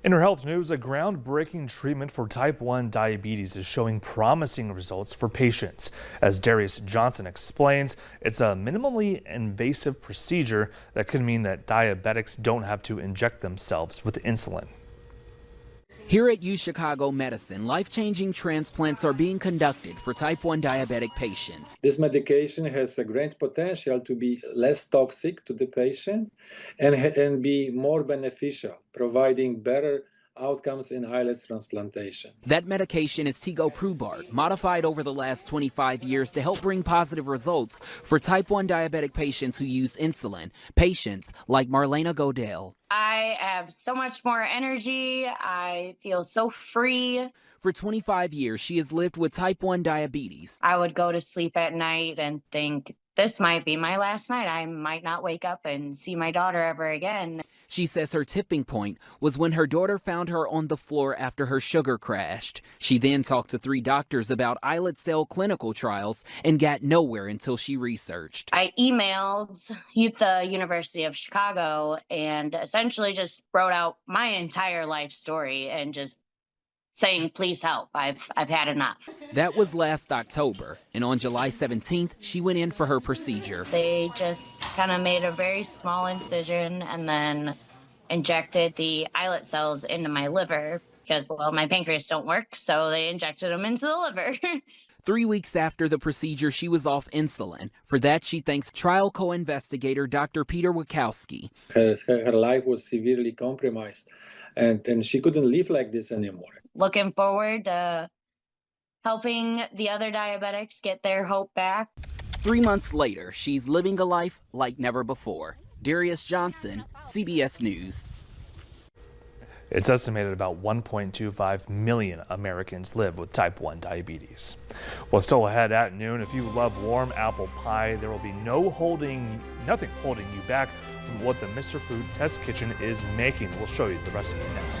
In our health news, a groundbreaking treatment for type 1 diabetes is showing promising results for patients. As Darius Johnson explains, it's a minimally invasive procedure that could mean that diabetics don't have to inject themselves with insulin. Here at UChicago Medicine, life-changing transplants are being conducted for type 1 diabetic patients. This medication has a great potential to be less toxic to the patient and be more beneficial, providing better outcomes in islet transplantation. That medication is tegoprubart, modified over the last 25 years to help bring positive results for type 1 diabetic patients who use insulin, patients like Marlena Godell. I have so much more energy. I feel so free. For 25 years, she has lived with type 1 diabetes. I would go to sleep at night and think, this might be my last night. I might not wake up and see my daughter ever again. She says her tipping point was when her daughter found her on the floor after her sugar crashed. She then talked to 3 doctors about islet cell clinical trials and got nowhere until she researched. I emailed the University of Chicago and essentially just wrote out my entire life story and just saying, please help, I've had enough. That was last October, and on July 17th, she went in for her procedure. They just kind of made a very small incision and then injected the islet cells into my liver because, well, my pancreas don't work, so they injected them into the liver. 3 weeks after the procedure, she was off insulin. For that, she thanks trial co-investigator Dr. Peter Wachowski. Her life was severely compromised, and she couldn't live like this anymore. Looking forward to helping the other diabetics get their hope back. 3 months later, she's living a life like never before. Darius Johnson, CBS News. It's estimated about 1.25 million Americans live with type 1 diabetes. Well, still ahead at noon, if you love warm apple pie, there will be nothing holding you back from what the Mr. Food Test Kitchen is making. We'll show you the recipe next.